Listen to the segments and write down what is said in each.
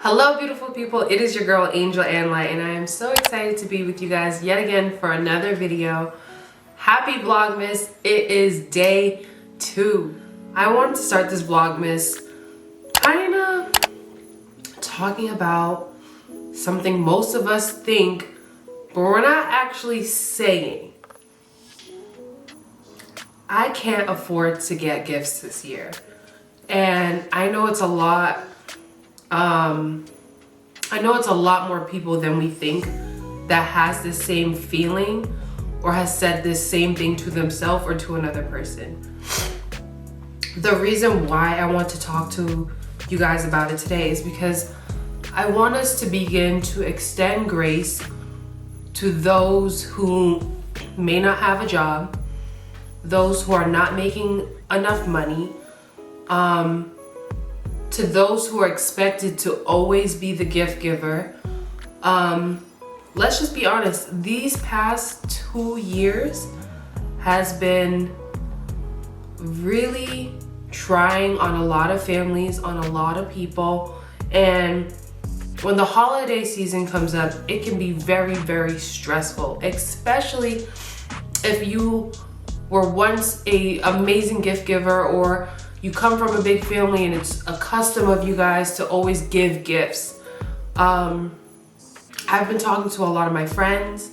Hello beautiful people, it is your girl Angel and Light, and I am so excited to be with you guys yet again for another video. Happy Vlogmas, it is day 2. I wanted to start this Vlogmas kind of talking about something most of us think, but we're not actually saying. I can't afford to get gifts this year. And I know it's a lot. I know it's a lot more people than we think that has the same feeling or has said this same thing to themselves or to another person. The reason why I want to talk to you guys about it today is because I want us to begin to extend grace to those who may not have a job, those who are not making enough money, to those who are expected to always be the gift giver. Let's just be honest, these past 2 years has been really trying on a lot of families, on a lot of people. And when the holiday season comes up, it can be very, very stressful, especially if you were once an amazing gift giver, or you come from a big family and it's a custom of you guys to always give gifts. I've been talking to a lot of my friends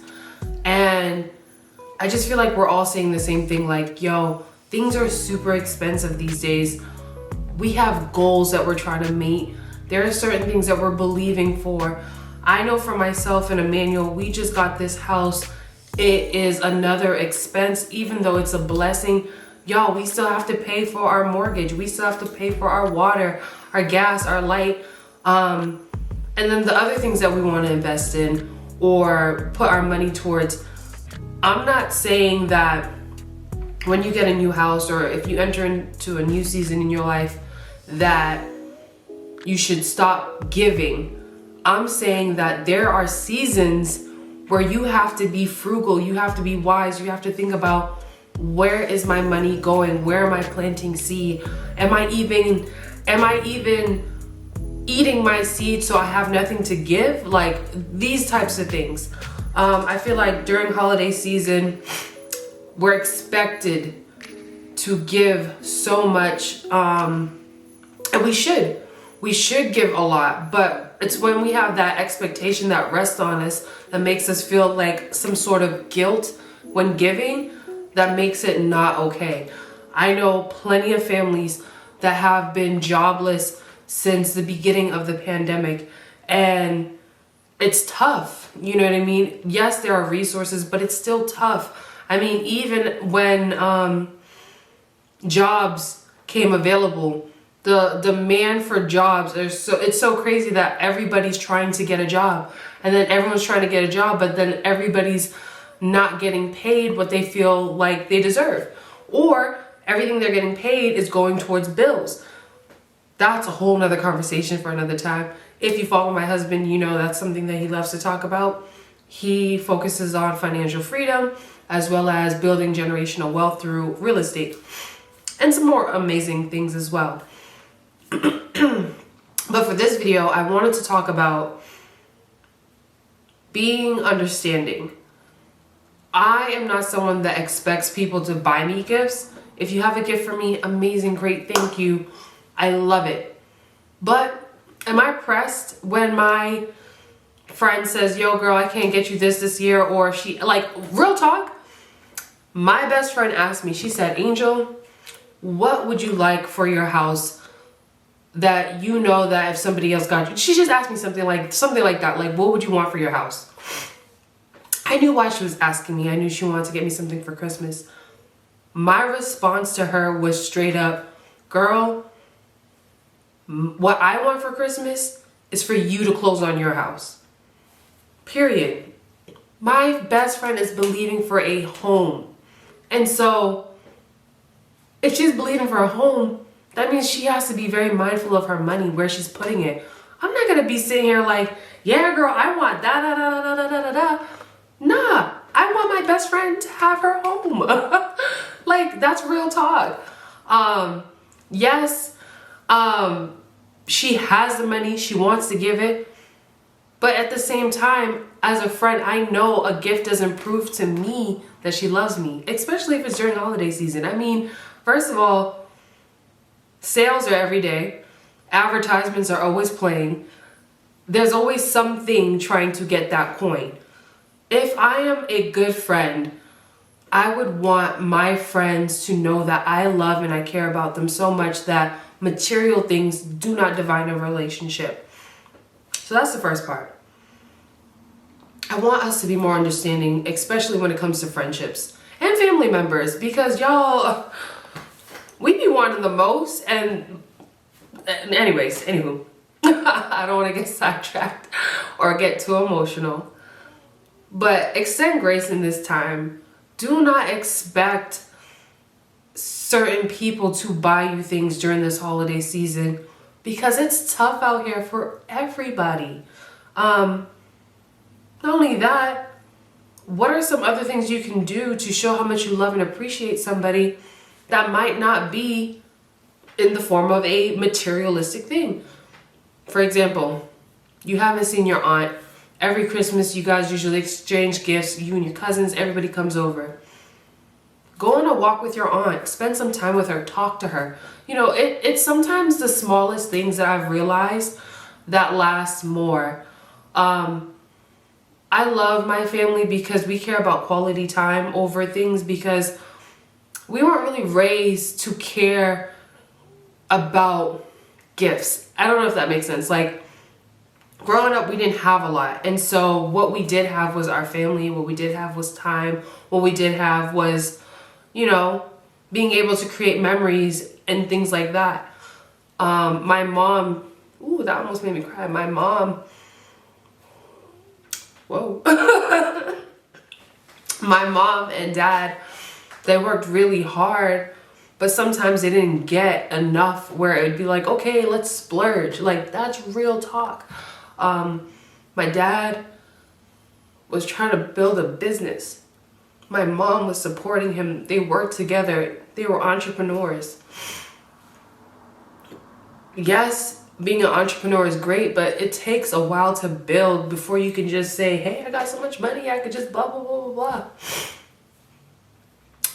and I just feel like we're all saying the same thing, like, yo, things are super expensive these days. We have goals that we're trying to meet. There are certain things that we're believing for. I know for myself and Emmanuel, we just got this house. It is another expense, even though it's a blessing. Y'all, we still have to pay for our mortgage. We still have to pay for our water, our gas, our light. And then the other things that we want to invest in or put our money towards. I'm not saying that when you get a new house or if you enter into a new season in your life that you should stop giving. I'm saying that there are seasons where you have to be frugal, you have to be wise, you have to think about, where is my money going? Where am I planting seed? Am I even eating my seed so I have nothing to give? Like these types of things. I feel like during holiday season, we're expected to give so much, and we should give a lot, but it's when we have that expectation that rests on us that makes us feel like some sort of guilt when giving, that makes it not okay. I know plenty of families that have been jobless since the beginning of the pandemic, and it's tough. You know what I mean? Yes, there are resources, but it's still tough. I mean, even when jobs came available, the demand for jobs, it's so crazy that everybody's trying to get a job, and then everyone's trying to get a job, but then everybody's not getting paid what they feel like they deserve, or everything they're getting paid is going towards bills. That's a whole nother conversation for another time. If you follow my husband, you know that's something that he loves to talk about. He focuses on financial freedom as well as building generational wealth through real estate and some more amazing things as well. But for this video, I wanted to talk about being understanding. I am not someone that expects people to buy me gifts. If you have a gift for me, amazing, great, thank you. I love it. But am I pressed when my friend says, yo girl, I can't get you this year, or she, like, real talk, my best friend asked me, she said, Angel, what would you like for your house that you know that if somebody else got you? She just asked me something like that, like, what would you want for your house? I knew why she was asking me. I knew she wanted to get me something for Christmas. My response to her was straight up, girl, what I want for Christmas is for you to close on your house. Period. My best friend is believing for a home. And so if she's believing for a home, that means she has to be very mindful of her money, where she's putting it. I'm not going to be sitting here like, yeah, girl, I want da da da da da da da da. Nah, I want my best friend to have her home. Like, that's real talk. Yes, she has the money, she wants to give it. But at the same time, as a friend, I know a gift doesn't prove to me that she loves me, especially if it's during holiday season. I mean, first of all, sales are every day. Advertisements are always playing. There's always something trying to get that coin. If I am a good friend, I would want my friends to know that I love and I care about them so much that material things do not define a relationship. So that's the first part. I want us to be more understanding, especially when it comes to friendships and family members, because y'all, we be wanting the most. And anyways, anywho, I don't want to get sidetracked or get too emotional. But extend grace in this time. Do not expect certain people to buy you things during this holiday season, because it's tough out here for everybody. Not only that, what are some other things you can do to show how much you love and appreciate somebody that might not be in the form of a materialistic thing? For example, you haven't seen your aunt. Every Christmas, you guys usually exchange gifts. You and your cousins, everybody comes over. Go on a walk with your aunt. Spend some time with her. Talk to her. You know, it's sometimes the smallest things that I've realized that last more. I love my family because we care about quality time over things, because we weren't really raised to care about gifts. I don't know if that makes sense. Like, growing up, we didn't have a lot. And so what we did have was our family. What we did have was time. What we did have was, you know, being able to create memories and things like that. My mom, ooh, that almost made me cry. My mom, whoa. My mom and dad, they worked really hard, but sometimes they didn't get enough where it would be like, okay, let's splurge. Like, that's real talk. My dad was trying to build a business. My mom was supporting him. They worked together. They were entrepreneurs. Yes, being an entrepreneur is great, but it takes a while to build before you can just say, hey, I got so much money, I could just blah, blah, blah, blah, blah.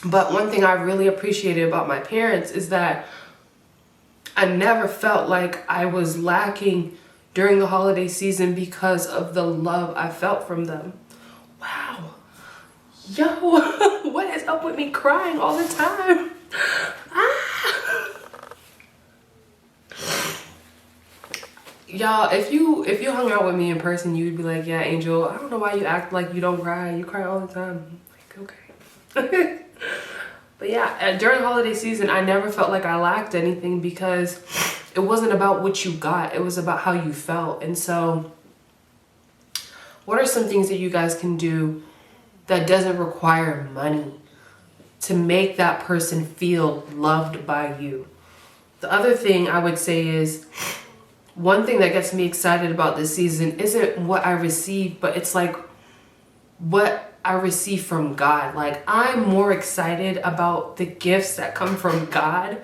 But one thing I really appreciated about my parents is that I never felt like I was lacking during the holiday season because of the love I felt from them. Wow. Yo, what is up with me crying all the time? Y'all, if you hung out with me in person, you'd be like, yeah, Angel, I don't know why you act like you don't cry. You cry all the time. I'm like, okay. But yeah, during holiday season, I never felt like I lacked anything, because it wasn't about what you got. It was about how you felt. And so what are some things that you guys can do that doesn't require money to make that person feel loved by you? The other thing I would say is, one thing that gets me excited about this season isn't what I receive, but it's like what I receive from God. Like, I'm more excited about the gifts that come from God,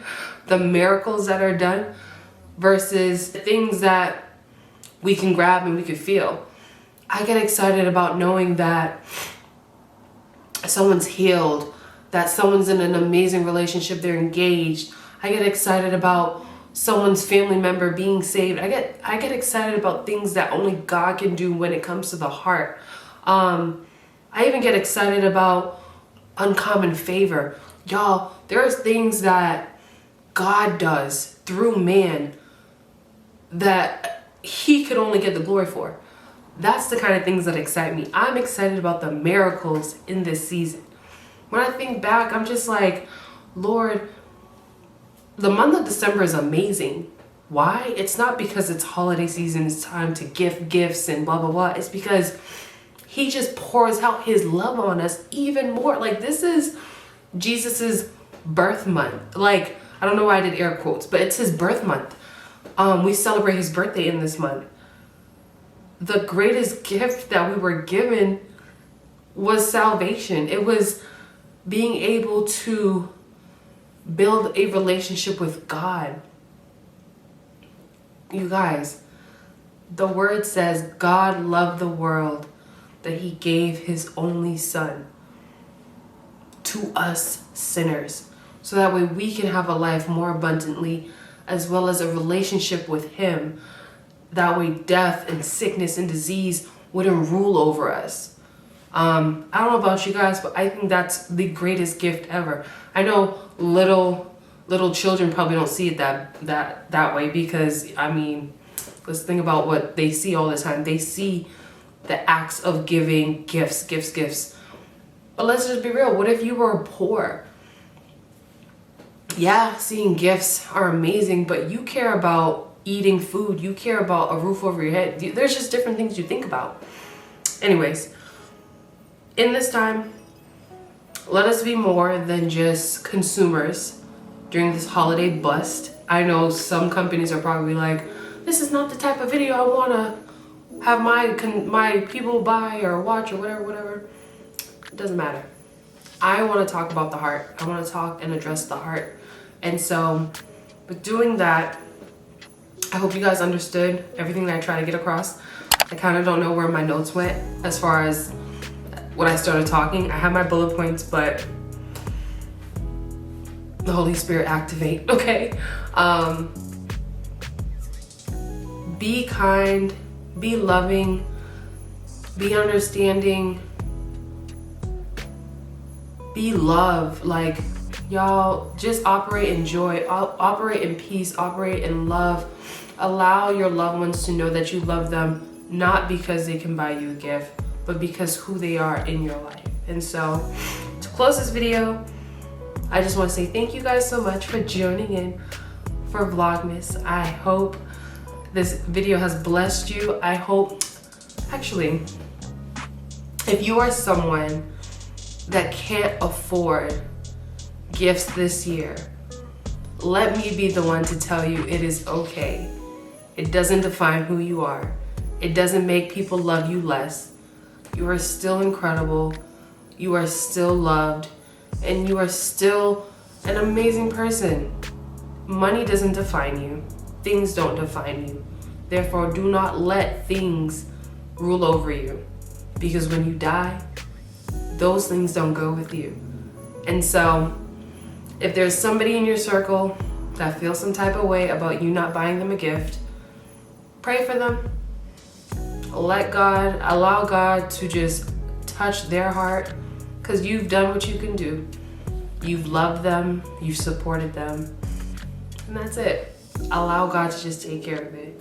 the miracles that are done, versus the things that we can grab and we can feel. I get excited about knowing that someone's healed, that someone's in an amazing relationship, they're engaged. I get excited about someone's family member being saved. I get excited about things that only God can do when it comes to the heart. I even get excited about uncommon favor. Y'all, there's things that God does through man that he could only get the glory for. That's the kind of things that excite me. I'm excited about the miracles in this season. When I think back, I'm just like, Lord, the month of December is amazing. Why? It's not because it's holiday season, it's time to give gifts and blah, blah, blah. It's because he just pours out his love on us even more. Like, this is Jesus's birth month. Like, I don't know why I did air quotes, but it's his birth month. We celebrate his birthday in this month. The greatest gift that we were given was salvation. It was being able to build a relationship with God. You guys, the word says God loved the world that he gave his only son to us sinners, so that way we can have a life more abundantly, as well as a relationship with him. That way death and sickness and disease wouldn't rule over us. I don't know about you guys, but I think that's the greatest gift ever. I know little children probably don't see it that way, because I mean, let's think about what they see all the time. They see the acts of giving gifts. But let's just be real. What if you were poor? Yeah, seeing gifts are amazing, but you care about eating food. You care about a roof over your head. There's just different things you think about. Anyways, in this time, let us be more than just consumers during this holiday bust. I know some companies are probably like, this is not the type of video I want to have my people buy or watch or whatever. It doesn't matter. I want to talk about the heart. I want to talk and address the heart. And so, with doing that, I hope you guys understood everything that I tried to get across. I kind of don't know where my notes went as far as when I started talking. I have my bullet points, but the Holy Spirit activate, okay? Be kind, be loving, be understanding, be love. Like, y'all, just operate in joy, operate in peace, operate in love. Allow your loved ones to know that you love them, not because they can buy you a gift, but because who they are in your life. And so, to close this video, I just want to say thank you guys so much for joining in for Vlogmas. I hope this video has blessed you. I hope, actually, if you are someone that can't afford gifts this year, let me be the one to tell you it is okay. It doesn't define who you are. It doesn't make people love you less. You are still incredible. You are still loved. And you are still an amazing person. Money doesn't define you. Things don't define you. Therefore, do not let things rule over you. Because when you die, those things don't go with you. And so, if there's somebody in your circle that feels some type of way about you not buying them a gift, pray for them. Allow God to just touch their heart, because you've done what you can do. You've loved them, you've supported them, and that's it. Allow God to just take care of it.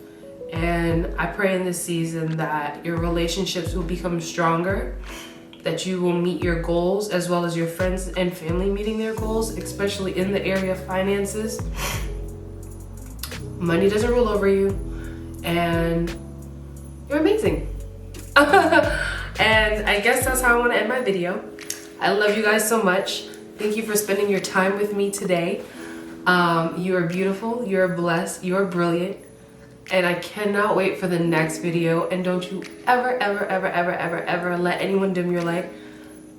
And I pray in this season that your relationships will become stronger, that you will meet your goals, as well as your friends and family meeting their goals, especially in the area of finances. Money doesn't rule over you, and you're amazing. And I guess that's how I want to end my video. I love you guys so much. Thank you for spending your time with me today. You are beautiful, you're blessed, you're brilliant, and I cannot wait for the next video. And don't you ever let anyone dim your light.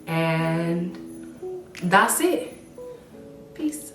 And that's it. Peace.